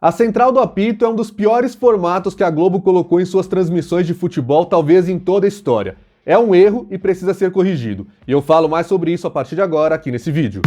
A central do apito é um dos piores formatos que a Globo colocou em suas transmissões de futebol, talvez em toda a história. É um erro e precisa ser corrigido. E eu falo mais sobre isso a partir de agora aqui nesse vídeo.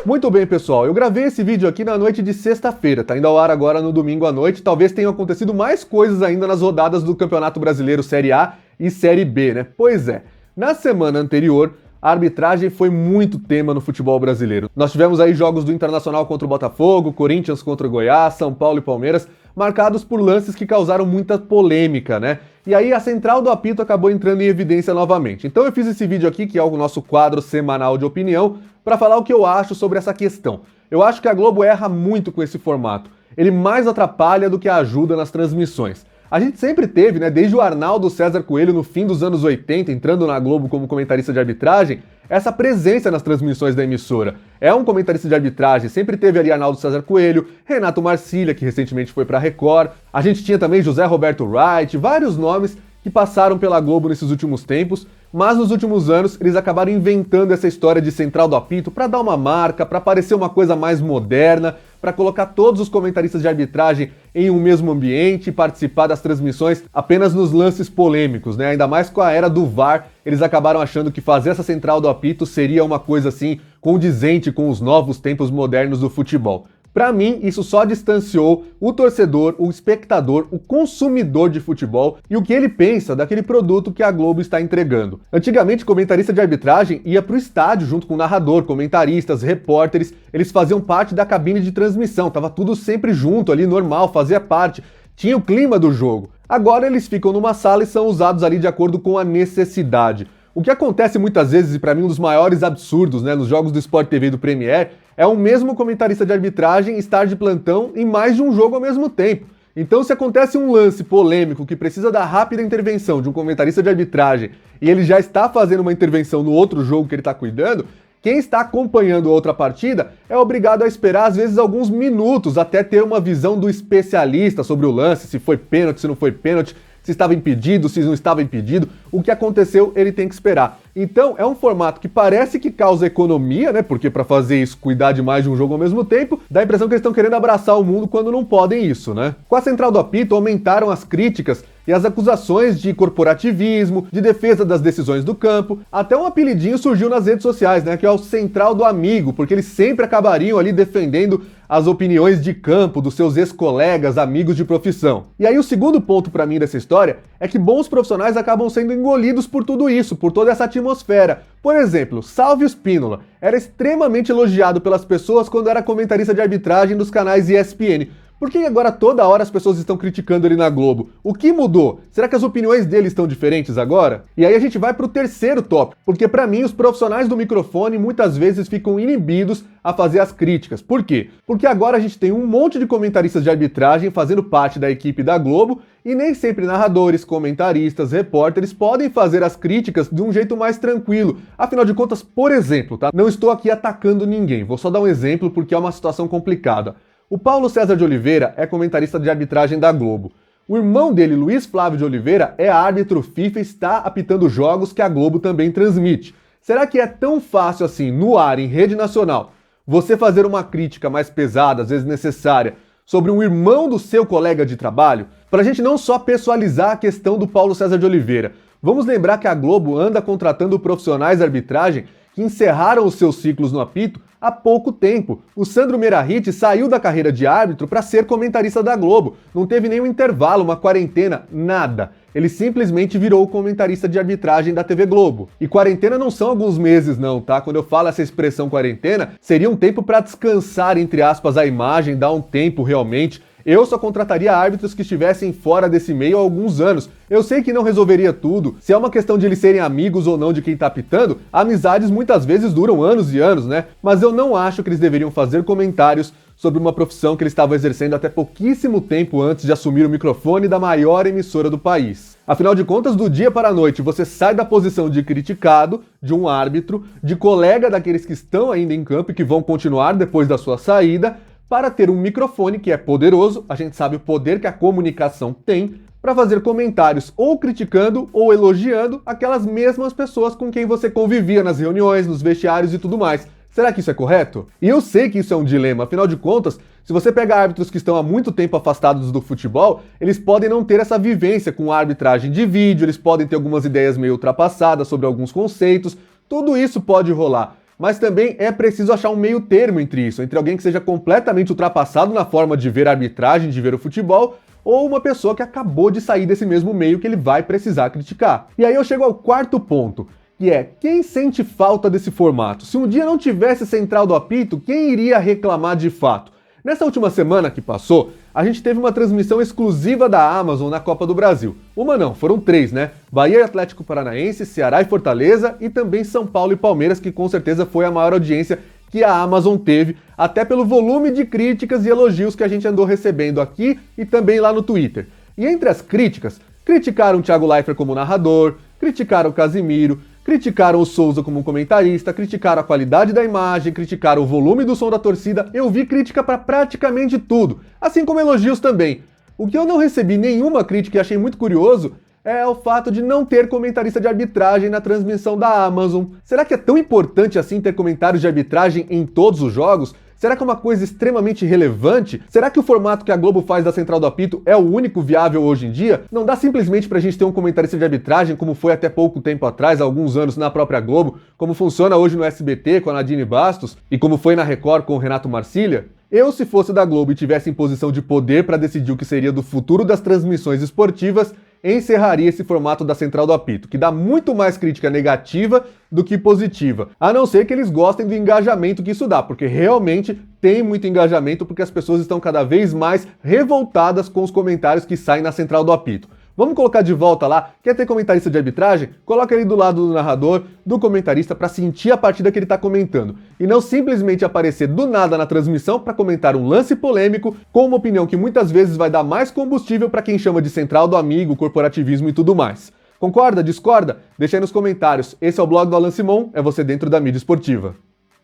Muito bem, pessoal, eu gravei esse vídeo aqui na noite de sexta-feira, tá indo ao ar agora no domingo à noite. Talvez tenham acontecido mais coisas ainda nas rodadas do Campeonato Brasileiro Série A e Série B, né? Pois é, na semana anterior, a arbitragem foi muito tema no futebol brasileiro. Nós tivemos aí jogos do Internacional contra o Botafogo, Corinthians contra o Goiás, São Paulo e Palmeiras, marcados por lances que causaram muita polêmica, né? E aí a central do apito acabou entrando em evidência novamente. Então eu fiz esse vídeo aqui, que é o nosso quadro semanal de opinião, para falar o que eu acho sobre essa questão. Eu acho que a Globo erra muito com esse formato. Ele mais atrapalha do que ajuda nas transmissões. A gente sempre teve, né, desde o Arnaldo César Coelho no fim dos anos 80, entrando na Globo como comentarista de arbitragem, essa presença nas transmissões da emissora. É um comentarista de arbitragem, sempre teve ali Arnaldo César Coelho, Renato Marcília, que recentemente foi para a Record, a gente tinha também José Roberto Wright, vários nomes que passaram pela Globo nesses últimos tempos, mas nos últimos anos eles acabaram inventando essa história de central do apito para dar uma marca, para parecer uma coisa mais moderna, para colocar todos os comentaristas de arbitragem em um mesmo ambiente e participar das transmissões apenas nos lances polêmicos, né? Ainda mais com a era do VAR, eles acabaram achando que fazer essa central do apito seria uma coisa assim condizente com os novos tempos modernos do futebol. Para mim, isso só distanciou o torcedor, o espectador, o consumidor de futebol e o que ele pensa daquele produto que a Globo está entregando. Antigamente, comentarista de arbitragem ia para o estádio junto com o narrador, comentaristas, repórteres, eles faziam parte da cabine de transmissão, tava tudo sempre junto ali, normal, fazia parte, tinha o clima do jogo. Agora eles ficam numa sala e são usados ali de acordo com a necessidade. O que acontece muitas vezes, e para mim um dos maiores absurdos, né, nos jogos do Sport TV e do Premier, é o mesmo comentarista de arbitragem estar de plantão em mais de um jogo ao mesmo tempo. Então, se acontece um lance polêmico que precisa da rápida intervenção de um comentarista de arbitragem e ele já está fazendo uma intervenção no outro jogo que ele está cuidando, quem está acompanhando outra partida é obrigado a esperar, às vezes, alguns minutos até ter uma visão do especialista sobre o lance, se foi pênalti, se não foi pênalti, se estava impedido, se não estava impedido, o que aconteceu ele tem que esperar. Então é um formato que parece que causa economia, né? Porque para fazer isso, cuidar de mais de um jogo ao mesmo tempo, dá a impressão que eles estão querendo abraçar o mundo quando não podem isso, né? Com a central do apito aumentaram as críticas e as acusações de corporativismo, de defesa das decisões do campo, até um apelidinho surgiu nas redes sociais, né? Que é o central do amigo, porque eles sempre acabariam ali defendendo as opiniões de campo dos seus ex-colegas, amigos de profissão. E aí o segundo ponto para mim dessa história é que bons profissionais acabam sendo engolidos por tudo isso, por toda essa atmosfera. Por exemplo, Salvio Spínola era extremamente elogiado pelas pessoas quando era comentarista de arbitragem dos canais ESPN. Por que agora toda hora as pessoas estão criticando ele na Globo? O que mudou? Será que as opiniões dele estão diferentes agora? E aí a gente vai para o terceiro tópico, porque para mim os profissionais do microfone muitas vezes ficam inibidos a fazer as críticas. Por quê? Porque agora a gente tem um monte de comentaristas de arbitragem fazendo parte da equipe da Globo e nem sempre narradores, comentaristas, repórteres podem fazer as críticas de um jeito mais tranquilo. Afinal de contas, por exemplo, tá? Não estou aqui atacando ninguém, vou só dar um exemplo porque é uma situação complicada. O Paulo César de Oliveira é comentarista de arbitragem da Globo. O irmão dele, Luiz Flávio de Oliveira, é árbitro FIFA e está apitando jogos que a Globo também transmite. Será que é tão fácil assim, no ar, em rede nacional, você fazer uma crítica mais pesada, às vezes necessária, sobre um irmão do seu colega de trabalho? Para a gente não só pessoalizar a questão do Paulo César de Oliveira, vamos lembrar que a Globo anda contratando profissionais de arbitragem que encerraram os seus ciclos no apito há pouco tempo. O Sandro Meirahit saiu da carreira de árbitro para ser comentarista da Globo. Não teve nenhum intervalo, uma quarentena, nada. Ele simplesmente virou o comentarista de arbitragem da TV Globo. E quarentena não são alguns meses não, tá? Quando eu falo essa expressão quarentena, seria um tempo para descansar, entre aspas, a imagem, dar um tempo realmente. Eu só contrataria árbitros que estivessem fora desse meio há alguns anos. Eu sei que não resolveria tudo. Se é uma questão de eles serem amigos ou não de quem tá apitando, amizades muitas vezes duram anos e anos, né? Mas eu não acho que eles deveriam fazer comentários sobre uma profissão que eles estavam exercendo até pouquíssimo tempo antes de assumir o microfone da maior emissora do país. Afinal de contas, do dia para a noite, você sai da posição de criticado, de um árbitro, de colega daqueles que estão ainda em campo e que vão continuar depois da sua saída, para ter um microfone que é poderoso, a gente sabe o poder que a comunicação tem, para fazer comentários ou criticando ou elogiando aquelas mesmas pessoas com quem você convivia nas reuniões, nos vestiários e tudo mais. Será que isso é correto? E eu sei que isso é um dilema, afinal de contas, se você pega árbitros que estão há muito tempo afastados do futebol, eles podem não ter essa vivência com a arbitragem de vídeo, eles podem ter algumas ideias meio ultrapassadas sobre alguns conceitos, tudo isso pode rolar. Mas também é preciso achar um meio termo entre isso, entre alguém que seja completamente ultrapassado na forma de ver a arbitragem, de ver o futebol, ou uma pessoa que acabou de sair desse mesmo meio que ele vai precisar criticar. E aí eu chego ao quarto ponto, que é quem sente falta desse formato? Se um dia não tivesse central do apito, quem iria reclamar de fato? Nessa última semana que passou, a gente teve uma transmissão exclusiva da Amazon na Copa do Brasil. Uma não, foram 3, né? Bahia e Atlético Paranaense, Ceará e Fortaleza e também São Paulo e Palmeiras, que com certeza foi a maior audiência que a Amazon teve, até pelo volume de críticas e elogios que a gente andou recebendo aqui e também lá no Twitter. E entre as críticas, criticaram o Thiago Leifert como narrador, criticaram o Casimiro, criticaram o Souza como comentarista, criticaram a qualidade da imagem, criticaram o volume do som da torcida. Eu vi crítica para praticamente tudo, assim como elogios também. O que eu não recebi nenhuma crítica e achei muito curioso é o fato de não ter comentarista de arbitragem na transmissão da Amazon. Será que é tão importante assim ter comentários de arbitragem em todos os jogos? Será que é uma coisa extremamente relevante? Será que o formato que a Globo faz da Central do Apito é o único viável hoje em dia? Não dá simplesmente pra gente ter um comentarista de arbitragem, como foi até pouco tempo atrás, há alguns anos na própria Globo, como funciona hoje no SBT com a Nadine Bastos e como foi na Record com o Renato Marcília? Eu, se fosse da Globo e tivesse em posição de poder para decidir o que seria do futuro das transmissões esportivas, encerraria esse formato da Central do Apito, que dá muito mais crítica negativa do que positiva, a não ser que eles gostem do engajamento que isso dá, porque realmente tem muito engajamento, porque as pessoas estão cada vez mais revoltadas com os comentários que saem na Central do Apito. Vamos colocar de volta lá? Quer ter comentarista de arbitragem? Coloca ele do lado do narrador, do comentarista, para sentir a partida que ele está comentando. E não simplesmente aparecer do nada na transmissão para comentar um lance polêmico com uma opinião que muitas vezes vai dar mais combustível para quem chama de central do amigo, corporativismo e tudo mais. Concorda? Discorda? Deixa aí nos comentários. Esse é o blog do Alan Simon, é você dentro da mídia esportiva.